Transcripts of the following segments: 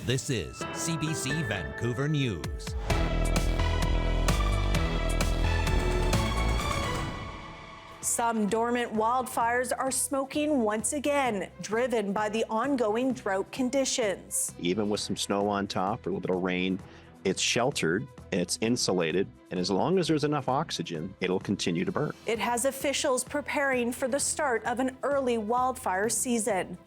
This is CBC Vancouver News. Some dormant wildfires are smoking once again, driven by the ongoing drought conditions. Even with some snow on top or a little bit of rain, it's sheltered, it's insulated, and as long as there's enough oxygen, it'll continue to burn. It has officials preparing for the start of an early wildfire season.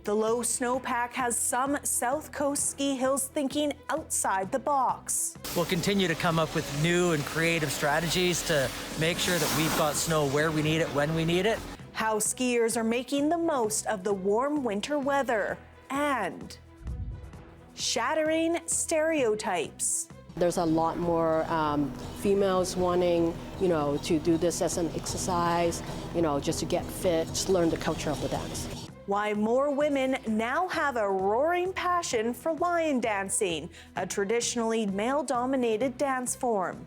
The low snowpack has some South Coast ski hills thinking outside the box. We'll continue to come up with new and creative strategies to make sure that we've got snow where we need it, when we need it. How skiers are making the most of the warm winter weather and shattering stereotypes. There's a lot more females wanting, to do this as an exercise, just to get fit, just learn the culture of the dance. Why more women now have a roaring passion for lion dancing, a traditionally male-dominated dance form.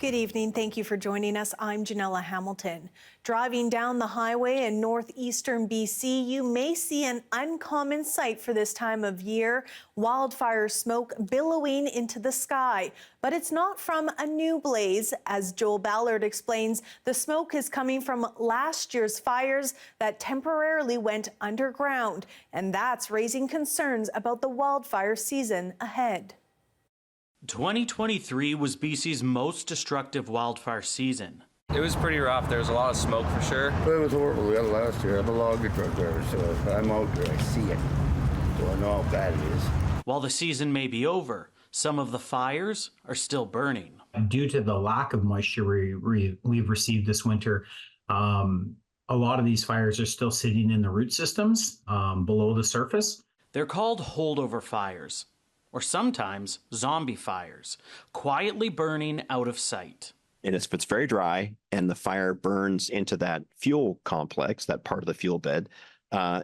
Good evening. Thank you for joining us. I'm Janella Hamilton. Driving down the highway in northeastern BC, you may see an uncommon sight for this time of year, wildfire smoke billowing into the sky. But it's not from a new blaze. As Joel Ballard explains, the smoke is coming from last year's fires that temporarily went underground, and that's raising concerns about the wildfire season ahead. 2023 was BC's most destructive wildfire season. It was pretty rough. There was a lot of smoke for sure. It was horrible. We had it last year. I'm a log truck driver, so if I'm out there, I see it. So I know how bad it is. While the season may be over, some of the fires are still burning. Due to the lack of moisture we've received this winter, a lot of these fires are still sitting in the root systems below the surface. They're called holdover fires, or sometimes zombie fires, quietly burning out of sight. And if it's very dry and the fire burns into that fuel complex, that part of the fuel bed,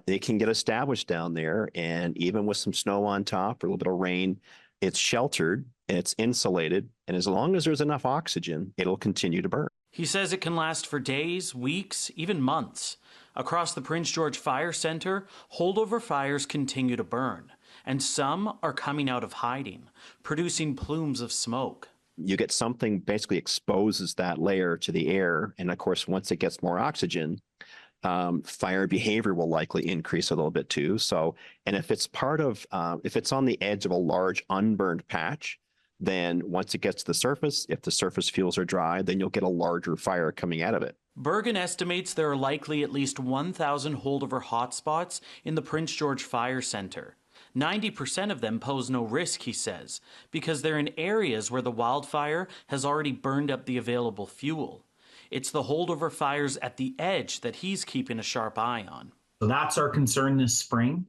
it can get established down there. And even with some snow on top or a little bit of rain, it's sheltered, it's insulated. And as long as there's enough oxygen, it'll continue to burn. He says it can last for days, weeks, even months. Across the Prince George Fire Centre, holdover fires continue to burn. And some are coming out of hiding, producing plumes of smoke. You get something basically exposes that layer to the air. And of course, once it gets more oxygen, fire behavior will likely increase a little bit too. So, and if it's if it's on the edge of a large unburned patch, then once it gets to the surface, if the surface fuels are dry, then you'll get a larger fire coming out of it. Bergen estimates there are likely at least 1,000 holdover hotspots in the Prince George Fire Centre. 90% of them pose no risk, he says, because they're in areas where the wildfire has already burned up the available fuel. It's the holdover fires at the edge that he's keeping a sharp eye on. So that's our concern this spring,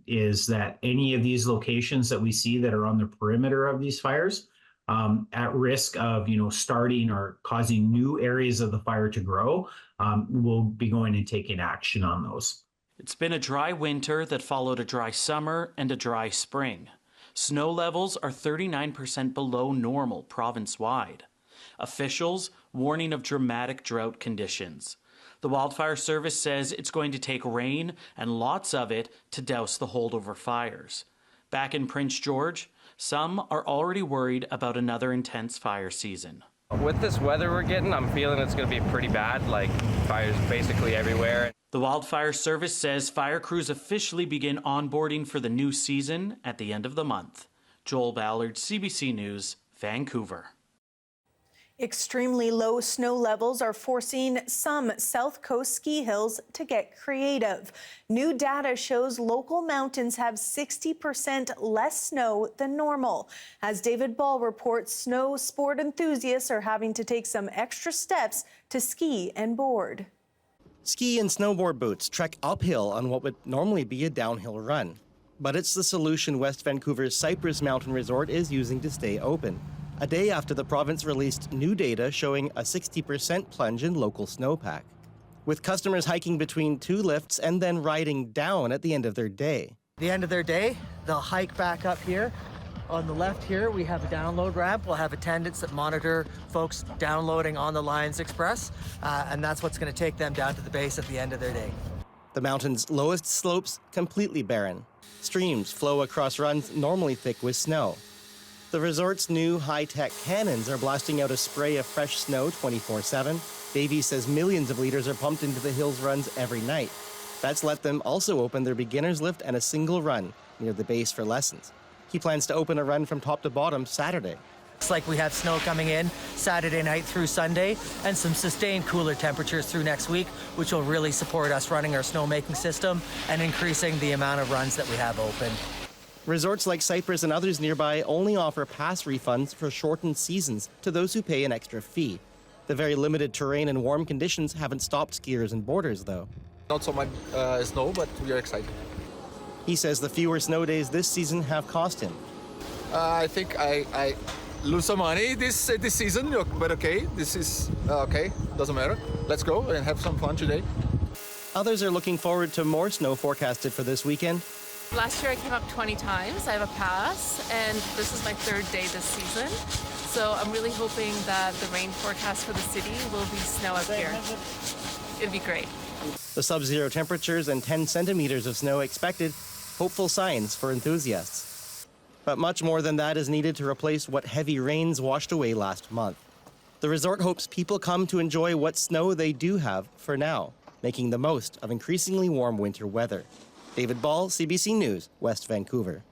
is that any of these locations that we see that are on the perimeter of these fires, at risk of starting or causing new areas of the fire to grow, we'll be going and taking action on those. It's been a dry winter that followed a dry summer and a dry spring. Snow levels are 39% below normal province-wide. Officials warning of dramatic drought conditions. The Wildfire Service says it's going to take rain and lots of it to douse the holdover fires. Back in Prince George, some are already worried about another intense fire season. With this weather we're getting, I'm feeling it's going to be pretty bad, like fires basically everywhere. The Wildfire Service says fire crews officially begin onboarding for the new season at the end of the month. Joel Ballard, CBC News, Vancouver. Extremely low snow levels are forcing some South Coast ski hills to get creative. New data shows local mountains have 60% less snow than normal. As David Ball reports, snow sport enthusiasts are having to take some extra steps to ski and board. Ski and snowboard boots trek uphill on what would normally be a downhill run. But it's the solution West Vancouver's Cypress Mountain Resort is using to stay open. A day after the province released new data showing a 60% plunge in local snowpack, with customers hiking between two lifts and then riding down at the end of their day. The end of their day, they'll hike back up here. On the left here, we have a download ramp. We'll have attendants that monitor folks downloading on the Lions Express, and that's what's going to take them down to the base at the end of their day. The mountain's lowest slopes completely barren. Streams flow across runs normally thick with snow. The resort's new high-tech cannons are blasting out a spray of fresh snow 24/7. Davies says millions of liters are pumped into the hills runs every night. That's let them also open their beginner's lift and a single run near the base for lessons. He plans to open a run from top to bottom Saturday. Looks like we have snow coming in Saturday night through Sunday and some sustained cooler temperatures through next week, which will really support us running our snowmaking system and increasing the amount of runs that we have open. Resorts like Cypress and others nearby only offer pass refunds for shortened seasons to those who pay an extra fee. The very limited terrain and warm conditions haven't stopped skiers and boarders, though. Not so much snow, but we are excited. He says the fewer snow days this season have cost him. I think I lose some money this season, but okay, this is okay, doesn't matter. Let's go and have some fun today. Others are looking forward to more snow forecasted for this weekend. Last year I came up 20 times. I have a pass, and this is my third day this season. So I'm really hoping that the rain forecast for the city will be snow up here. It'd be great. The sub-zero temperatures and 10 centimeters of snow expected, hopeful signs for enthusiasts. But much more than that is needed to replace what heavy rains washed away last month. The resort hopes people come to enjoy what snow they do have for now, making the most of increasingly warm winter weather. David Ball, CBC News, West Vancouver.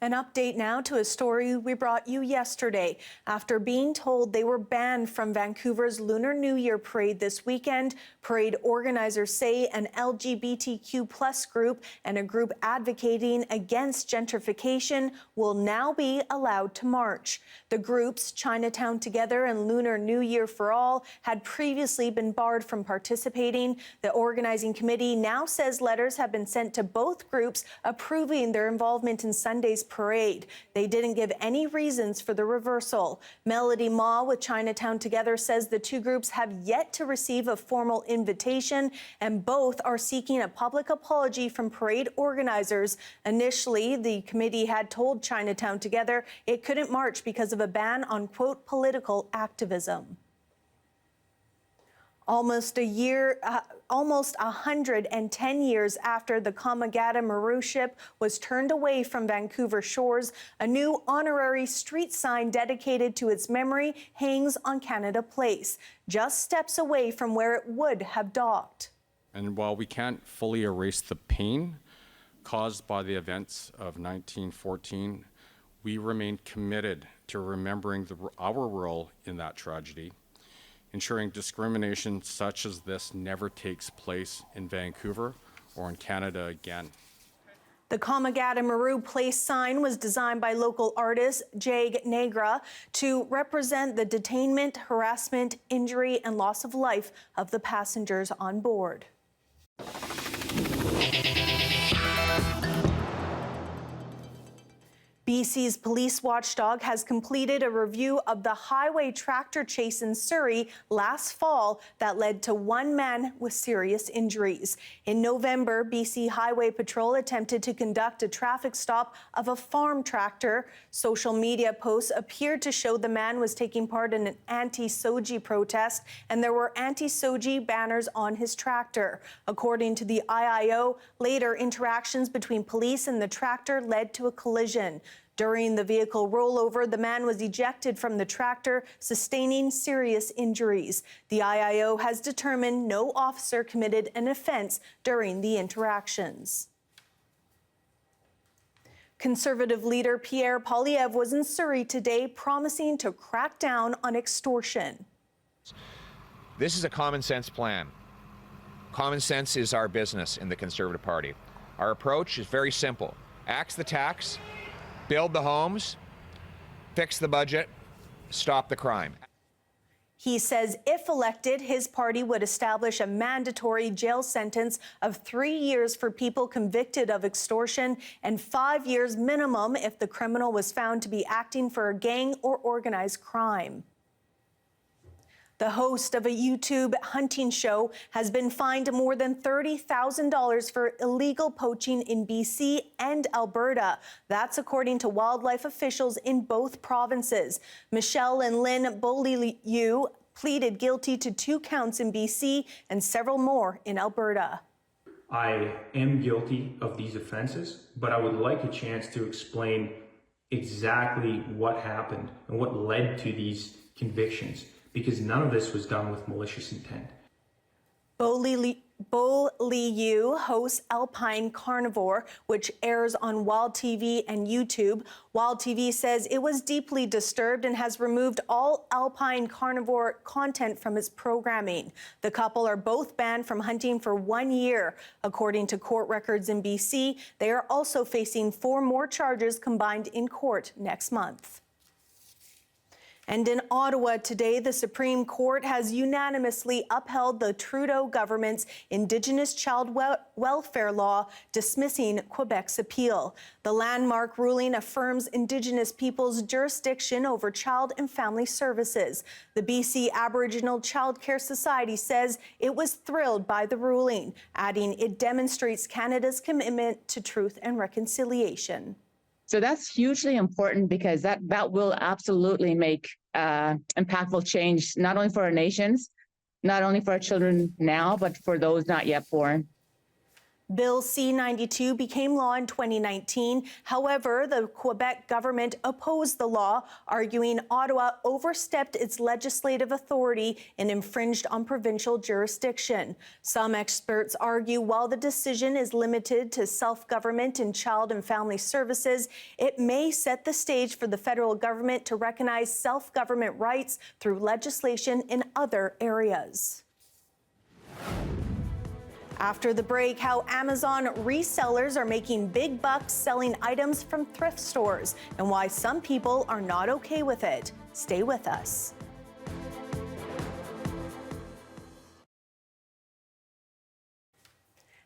An update now to a story we brought you yesterday. After being told they were banned from Vancouver's Lunar New Year parade this weekend, parade organizers say an LGBTQ+ group and a group advocating against gentrification will now be allowed to march. The groups, Chinatown Together and Lunar New Year for All, had previously been barred from participating. The organizing committee now says letters have been sent to both groups approving their involvement in Sunday's parade. They didn't give any reasons for the reversal. Melody Ma with Chinatown Together says the two groups have yet to receive a formal invitation, and both are seeking a public apology from parade organizers. Initially, the committee had told Chinatown Together it couldn't march because of a ban on, quote, political activism. Almost 110 years after the Kagad Maru ship was turned away from Vancouver shores, a new honorary street sign dedicated to its memory hangs on Canada Place, just steps away from where it would have docked. And while we can't fully erase the pain caused by the events of 1914, we remain committed to remembering our role in that tragedy, ensuring discrimination such as this never takes place in Vancouver or in Canada again. The Kagad Maru Place sign was designed by local artist Jag Negra to represent the detainment, harassment, injury, and loss of life of the passengers on board. BC's police watchdog has completed a review of the highway tractor chase in Surrey last fall that led to one man with serious injuries. In November, BC Highway Patrol attempted to conduct a traffic stop of a farm tractor. Social media posts appeared to show the man was taking part in an anti-Soji protest, and there were anti-Soji banners on his tractor. According to the IIO, later interactions between police and the tractor led to a collision. During the vehicle rollover, the man was ejected from the tractor, sustaining serious injuries. The IIO has determined no officer committed an offense during the interactions. Conservative leader Pierre Poilievre was in Surrey today promising to crack down on extortion. This is a common sense plan. Common sense is our business in the Conservative Party. Our approach is very simple. Axe the tax, build the homes, fix the budget, stop the crime. He says if elected, his party would establish a mandatory jail sentence of 3 years for people convicted of extortion and 5 years minimum if the criminal was found to be acting for a gang or organized crime. The host of a YouTube hunting show has been fined more than $30,000 for illegal poaching in BC and Alberta. That's according to wildlife officials in both provinces. Michelle and Lynn Beaulieu pleaded guilty to 2 counts in BC and several more in Alberta. I am guilty of these offenses, but I would like a chance to explain exactly what happened and what led to these convictions, because none of this was done with malicious intent. Bo Liu hosts Alpine Carnivore, which airs on Wild TV and YouTube. Wild TV says it was deeply disturbed and has removed all Alpine Carnivore content from its programming. The couple are both banned from hunting for 1 year. According to court records in BC, they are also facing 4 more charges combined in court next month. And in Ottawa today, the Supreme Court has unanimously upheld the Trudeau government's Indigenous child welfare law, dismissing Quebec's appeal. The landmark ruling affirms Indigenous peoples' jurisdiction over child and family services. The BC Aboriginal Child Care Society says it was thrilled by the ruling, adding it demonstrates Canada's commitment to truth and reconciliation. So that's hugely important because that will absolutely make impactful change, not only for our nations, not only for our children now, but for those not yet born. Bill C92 became law in 2019. However, the Quebec government opposed the law, arguing Ottawa overstepped its legislative authority and infringed on provincial jurisdiction. Some experts argue while the decision is limited to self-government and child and family services, it may set the stage for the federal government to recognize self-government rights through legislation in other areas. After the break, how Amazon resellers are making big bucks selling items from thrift stores and why some people are not okay with it. Stay with us.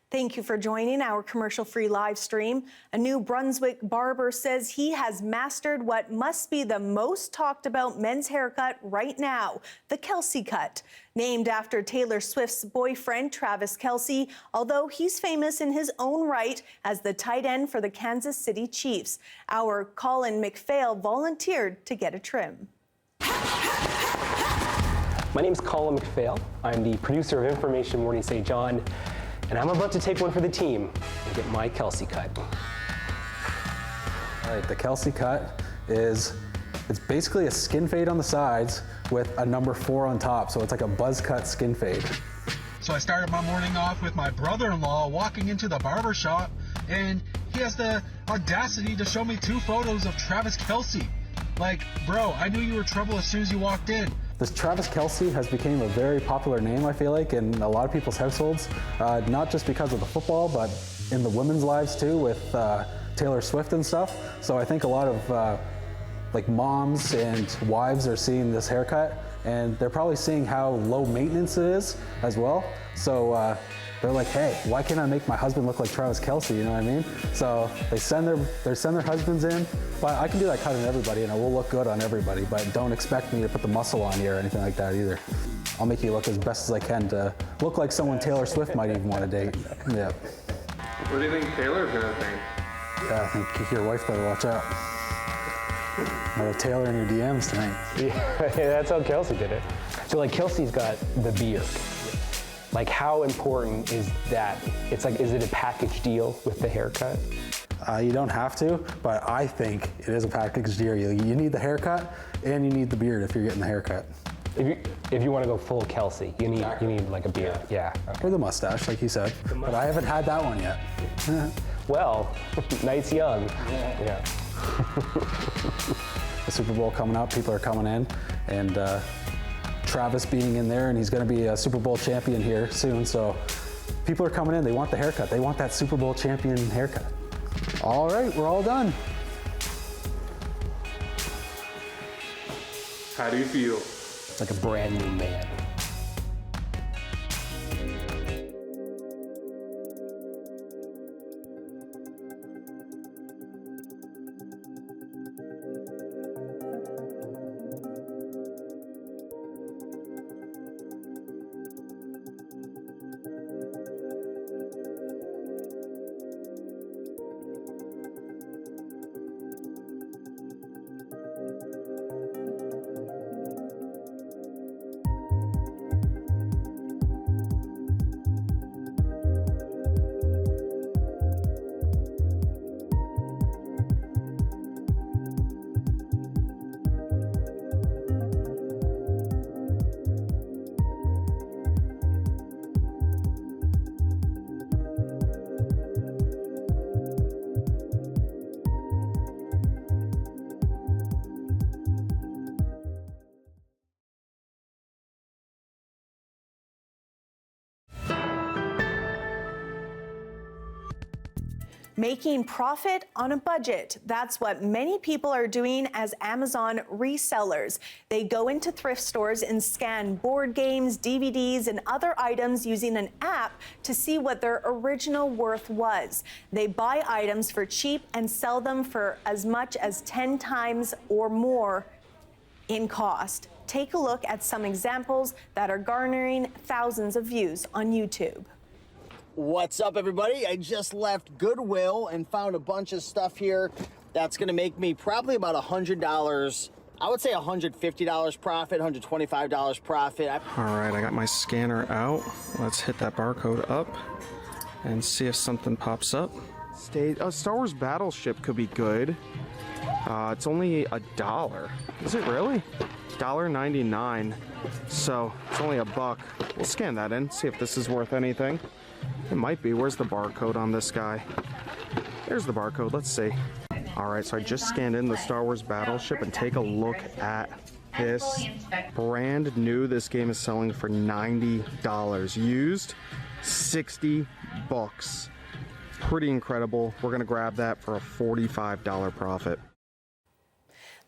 Thank you for joining our commercial-free live stream. A New Brunswick barber says he has mastered what must be the most talked about men's haircut right now, the Kelce cut. Named after Taylor Swift's boyfriend, Travis Kelce, although he's famous in his own right as the tight end for the Kansas City Chiefs. Our Colin McPhail volunteered to get a trim. My name's Colin McPhail. I'm the producer of Information Morning St. John. And I'm about to take one for the team and get my Kelce cut. All right, the Kelce cut it's basically a skin fade on the sides with a number 4 on top. So it's like a buzz cut skin fade. So I started my morning off with my brother-in-law walking into the barber shop, and he has the audacity to show me 2 photos of Travis Kelce. Like, bro, I knew you were trouble as soon as you walked in. This Travis Kelce has become a very popular name, I feel like, in a lot of people's households, not just because of the football, but in the women's lives too, with Taylor Swift and stuff. So I think a lot of like moms and wives are seeing this haircut, and they're probably seeing how low maintenance it is as well. So they're like, hey, why can't I make my husband look like Travis Kelce? You know what I mean? So they send their husbands in, but I can do that cut on everybody and it will look good on everybody, but don't expect me to put the muscle on you or anything like that either. I'll make you look as best as I can to look like someone Taylor Swift might even want to date. Yeah. What do you think Taylor's gonna think? Yeah, I think your wife better watch out. Might have Taylor in your DMs tonight. Yeah, that's how Kelce did it. So like Kelce's got the beard. Like, how important is that? It's like, is it a package deal with the haircut? You don't have to, but I think it is a package deal. You need the haircut and you need the beard if you're getting the haircut. If you want to go full Kelce, you need like a beard. Yeah. Or the mustache, like you said. But I haven't had that one yet. Well, night's young. Yeah. The Super Bowl coming up, people are coming in, and Travis being in there, and he's going to be a Super Bowl champion here soon. So people are coming in. They want the haircut. They want that Super Bowl champion haircut. All right, we're all done. How do you feel? Like a brand new man. Making profit on a budget. That's what many people are doing as Amazon resellers. They go into thrift stores and scan board games, DVDs, and other items using an app to see what their original worth was. They buy items for cheap and sell them for as much as 10 times or more in cost. Take a look at some examples that are garnering thousands of views on YouTube. What's up, everybody? I just left Goodwill and found a bunch of stuff here that's gonna make me probably about $100. I would say $150 profit, $125 profit. All right, I got my scanner out. Let's hit that barcode up and see if something pops up. Star Wars Battleship could be good. It's only $1. Is it really? $1.99. So it's only $1. We'll scan that in, see if this is worth anything. It might be. Where's the barcode on this guy? There's the barcode. Let's see. All right, so I just scanned in the Star Wars Battleship, and take a look at this. Brand new. This game is selling for $90. Used, $60. Pretty incredible. We're going to grab that for a $45 profit.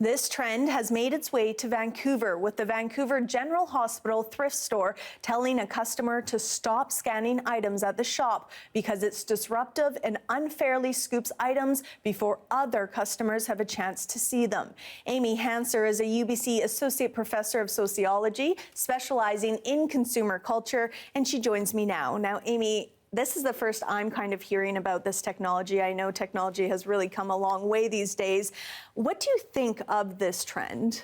This trend has made its way to Vancouver, with the Vancouver General Hospital thrift store telling a customer to stop scanning items at the shop because it's disruptive and unfairly scoops items before other customers have a chance to see them. Amy Hanser is a UBC Associate Professor of Sociology, specializing in consumer culture, and she joins me now. Now, Amy, this is the first I'm kind of hearing about this technology. I know technology has really come a long way these days. What do you think of this trend?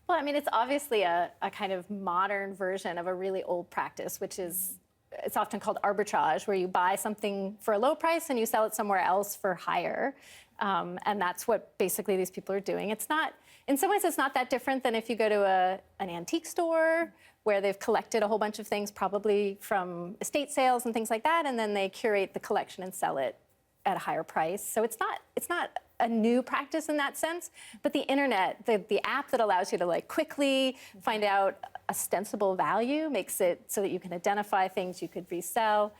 Well, I mean, it's obviously a kind of modern version of a really old practice, which is, it's often called arbitrage, where you buy something for a low price and you sell it somewhere else for higher. And that's what basically these people are doing. It's not, in some ways, it's not that different than if you go to an antique store where they've collected a whole bunch of things, probably from estate sales and things like that, and then they curate the collection and sell it at a higher price. So it's not a new practice in that sense, but the internet, the app that allows you to like quickly find out ostensible value makes it so that you can identify things you could resell.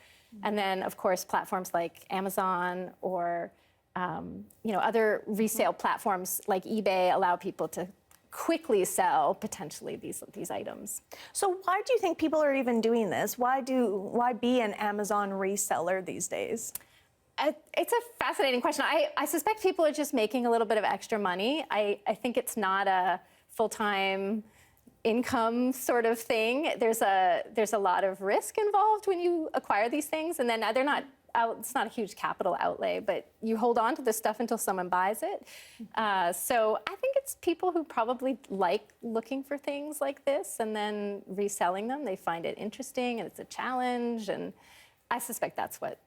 And then, of course, platforms like Amazon or other resale platforms like eBay allow people to quickly sell potentially these items. So why do you think people are even doing this? Why be an Amazon reseller these days? It's a fascinating question. I suspect people are just making a little bit of extra money. I think it's not a full-time income sort of thing. There's a lot of risk involved when you acquire these things, and then they're not out, it's not a huge capital outlay, but you hold on to this stuff until someone buys it. So I think it's people who probably like looking for things like this and then reselling them. They find it interesting and it's a challenge, and I suspect that's what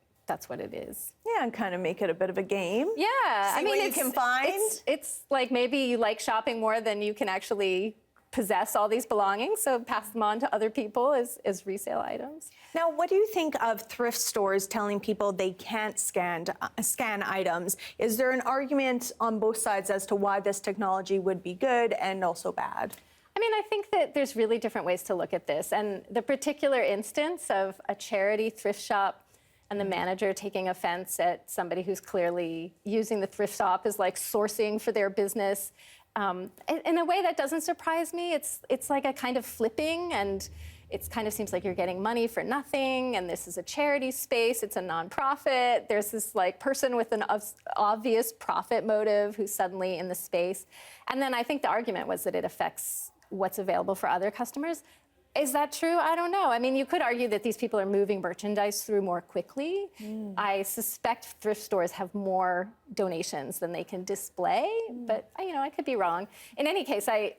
it is. Yeah, and kind of make it a bit of a game. Yeah, See what you can find. It's like maybe you like shopping more than you can actually possess all these belongings, so pass them on to other people as resale items. Now, what do you think of thrift stores telling people they can't scan items? Is there an argument on both sides as to why this technology would be good and also bad? I mean, I think that there's really different ways to look at this, and the particular instance of a charity thrift shop and the manager taking offense at somebody who's clearly using the thrift shop as like sourcing for their business. In a way that doesn't surprise me. It's like a kind of flipping, and it kind of seems like you're getting money for nothing, and this is a charity space, it's a nonprofit. There's this like person with an obvious profit motive who's suddenly in the space. And then I think the argument was that it affects what's available for other customers. Is that true? I don't know. I mean, you could argue that these people are moving merchandise through more quickly. I suspect thrift stores have more donations than they can display, but I could be wrong. In any case, I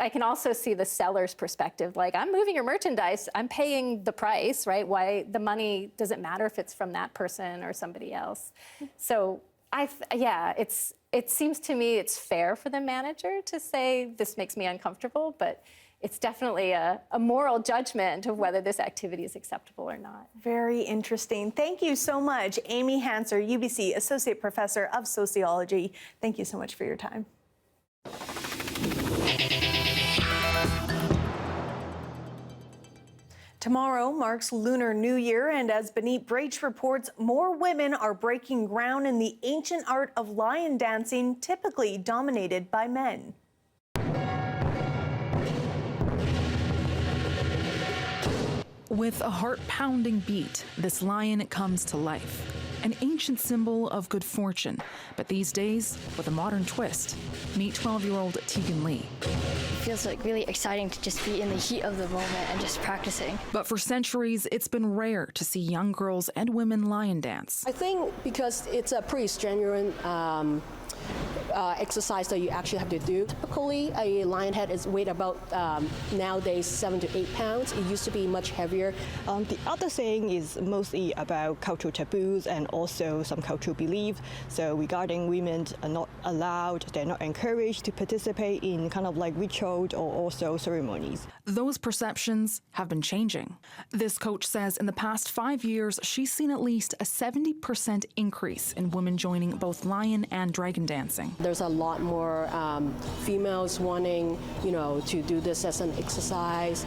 can also see the seller's perspective. Like, I'm moving your merchandise, I'm paying the price, right? Why the money doesn't matter if it's from that person or somebody else. So it seems to me it's fair for the manager to say this makes me uncomfortable, but it's definitely a moral judgment of whether this activity is acceptable or not. Very interesting. Thank you so much, Amy Hanser, UBC Associate Professor of Sociology. Thank you so much for your time. Tomorrow marks Lunar New Year, and as Benit Brach reports, more women are breaking ground in the ancient art of lion dancing, typically dominated by men. With a heart-pounding beat, this lion comes to life. An ancient symbol of good fortune, but these days, with a modern twist. Meet 12-year-old Tegan Lee. It feels like really exciting to just be in the heat of the moment and just practicing. But for centuries, it's been rare to see young girls and women lion dance. I think because it's a pretty strenuous exercise that you actually have to do. Typically, a lion head is weighed about nowadays 7 to 8 pounds. It used to be much heavier. The other thing is mostly about cultural taboos and also some cultural belief. So regarding women are not allowed, they're not encouraged to participate in kind of like rituals or also ceremonies. Those perceptions have been changing. This coach says in the past 5 years, she's seen at least a 70% increase in women joining both lion and dragon dancing. There's a lot more females wanting, to do this as an exercise,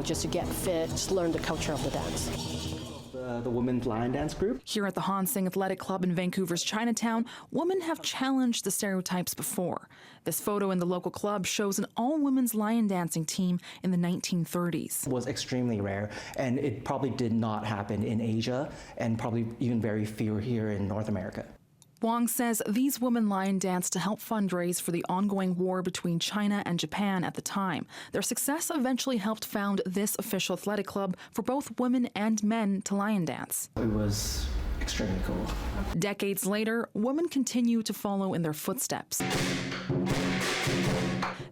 just to get fit, just learn the culture of the dance. The women's lion dance group. Here at the Hansing Athletic Club in Vancouver's Chinatown, women have challenged the stereotypes before. This photo in the local club shows an all-women's lion dancing team in the 1930s. It was extremely rare, and it probably did not happen in Asia, and probably even very few here in North America. Wong says these women lion danced to help fundraise for the ongoing war between China and Japan at the time. Their success eventually helped found this official athletic club for both women and men to lion dance. It was extremely cool. Decades later, women continue to follow in their footsteps.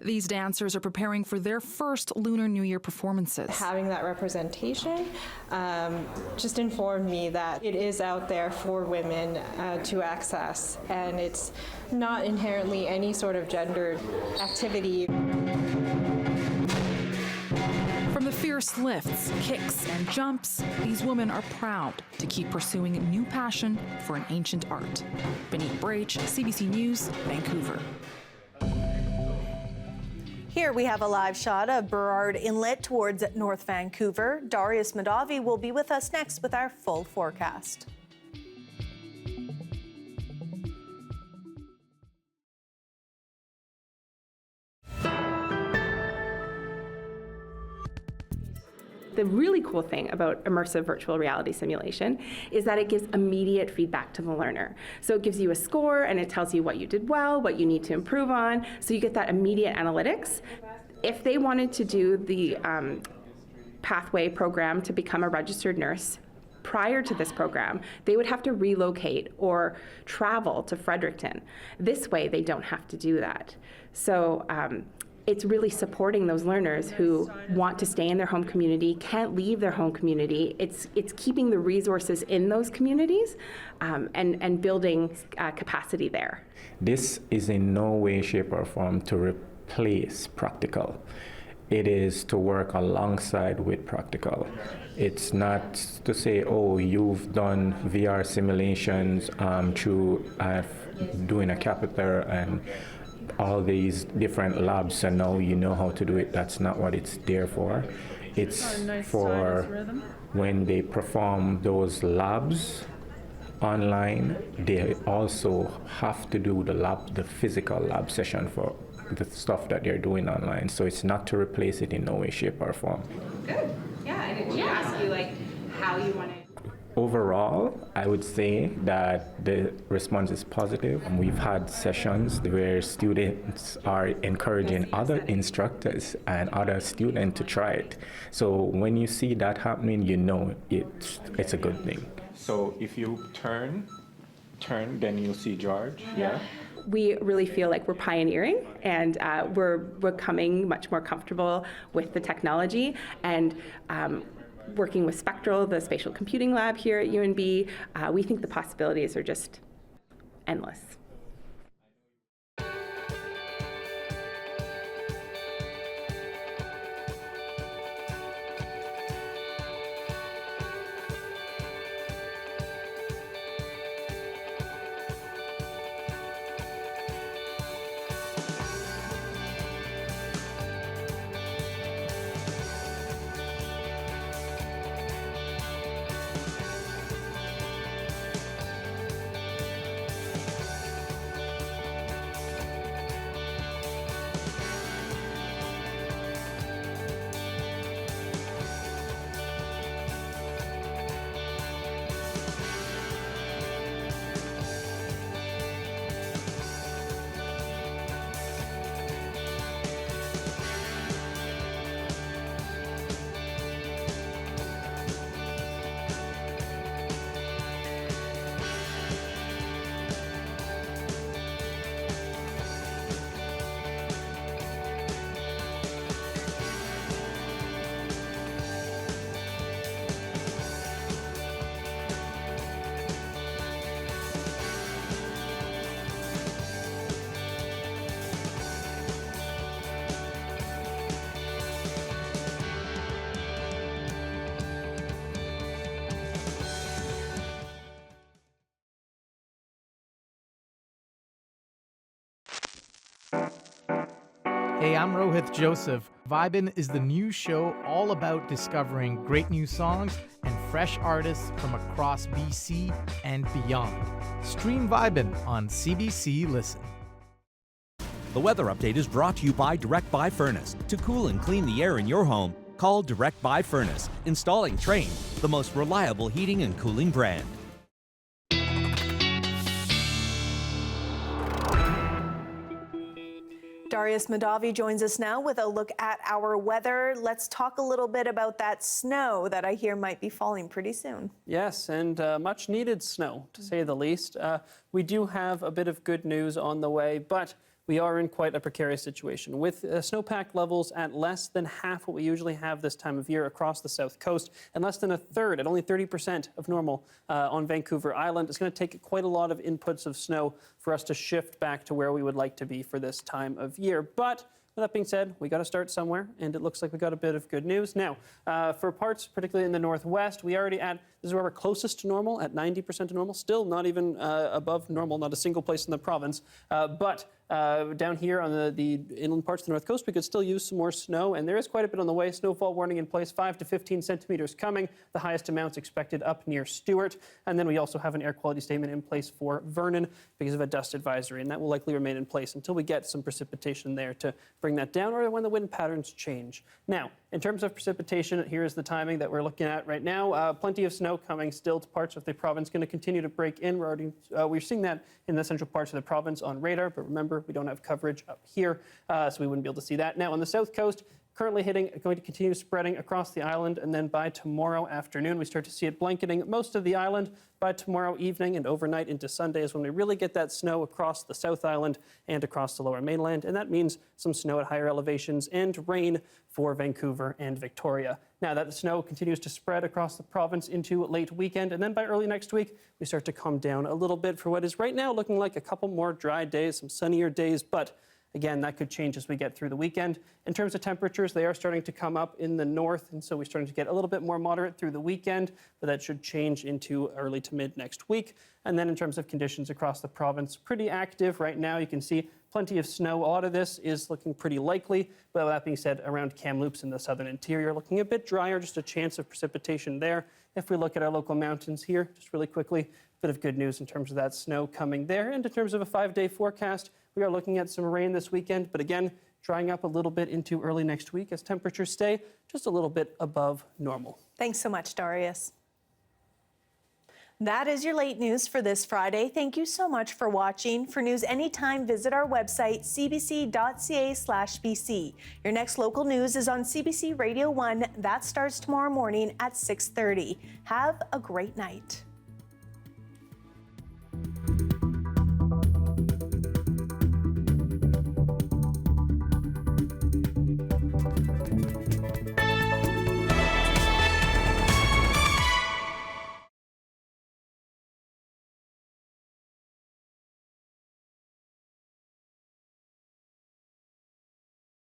These dancers are preparing for their first Lunar New Year performances. Having that representation just informed me that it is out there for women to access, and it's not inherently any sort of gendered activity. From the fierce lifts, kicks, and jumps, these women are proud to keep pursuing a new passion for an ancient art. Benit Brach, CBC News, Vancouver. Here we have a live shot of Burrard Inlet towards North Vancouver. Darius Madavi will be with us next with our full forecast. The really cool thing about immersive virtual reality simulation is that it gives immediate feedback to the learner. So it gives you a score and it tells you what you did well, what you need to improve on, so you get that immediate analytics. If they wanted to do the pathway program to become a registered nurse, prior to this program, they would have to relocate or travel to Fredericton. This way, they don't have to do that. So it's really supporting those learners who want to stay in their home community, can't leave their home community. It's keeping the resources in those communities and building capacity there. This is in no way, shape, or form to replace practical. It is to work alongside with practical. It's not to say, oh, you've done VR simulations through doing a catheter and all these different labs, and now you know how to do it. That's not what it's there for. It's for when they perform those labs online, they also have to do the physical lab session for the stuff that they're doing online. So it's not to replace it in no way, shape, or form. Good. Yeah, I did ask you how you want to. Overall, I would say that the response is positive. We've had sessions where students are encouraging other instructors and other students to try it. So when you see that happening, you know it's a good thing. So if you turn, then you'll see George. Yeah. We really feel like we're pioneering, and we're becoming much more comfortable with the technology, and working with Spectral, the spatial computing lab here at UNB, we think the possibilities are just endless. Hey, I'm Rohith Joseph. Vibin' is the new show all about discovering great new songs and fresh artists from across BC and beyond. Stream Vibin' on CBC Listen. The weather update is brought to you by Direct Buy Furnace. To cool and clean the air in your home, call Direct Buy Furnace. Installing Trane, the most reliable heating and cooling brand. Darius Madavi joins us now with a look at our weather. Let's talk a little bit about that snow that I hear might be falling pretty soon. Yes, and much needed snow, to say the least. We do have a bit of good news on the way, but we are in quite a precarious situation with snowpack levels at less than half what we usually have this time of year across the south coast, and less than a third, at only 30% of normal on Vancouver Island. It's going to take quite a lot of inputs of snow for us to shift back to where we would like to be for this time of year. But with that being said, we got to start somewhere, and it looks like we got a bit of good news. Now, for parts, particularly in the northwest, we already this is where we're closest to normal, at 90% of normal. Still not even above normal, not a single place in the province. But down here on the inland parts of the north coast, we could still use some more snow, and there is quite a bit on the way. Snowfall warning in place, 5 to 15 centimeters coming. The highest amounts expected up near Stewart. And then we also have an air quality statement in place for Vernon because of a dust advisory, and that will likely remain in place until we get some precipitation there to bring that down, or when the wind patterns change. Now, in terms of precipitation, here is the timing that we're looking at right now. Plenty of snow coming still to parts of the province, going to continue to break in. We're seeing that in the central parts of the province on radar, but remember, we don't have coverage up here, so we wouldn't be able to see that. Now, on the south coast, currently going to continue spreading across the island, and then by tomorrow afternoon, we start to see it blanketing most of the island. By tomorrow evening and overnight into Sunday is when we really get that snow across the South Island and across the lower mainland, and that means some snow at higher elevations and rain for Vancouver and Victoria. Now, that snow continues to spread across the province into late weekend, and then by early next week, we start to calm down a little bit for what is right now looking like a couple more dry days, some sunnier days, but again, that could change as we get through the weekend. In terms of temperatures, they are starting to come up in the north, and so we're starting to get a little bit more moderate through the weekend, but that should change into early to mid next week. And then in terms of conditions across the province, pretty active right now. You can see plenty of snow. A lot of this is looking pretty likely, but with that being said, around Kamloops in the southern interior, looking a bit drier, just a chance of precipitation there. If we look at our local mountains here, just really quickly, a bit of good news in terms of that snow coming there. And in terms of a 5-day forecast, we are looking at some rain this weekend, but again, drying up a little bit into early next week as temperatures stay just a little bit above normal. Thanks so much, Darius. That is your late news for this Friday. Thank you so much for watching. For news anytime, visit our website, cbc.ca/BC. Your next local news is on CBC Radio 1. That starts tomorrow morning at 6:30. Have a great night.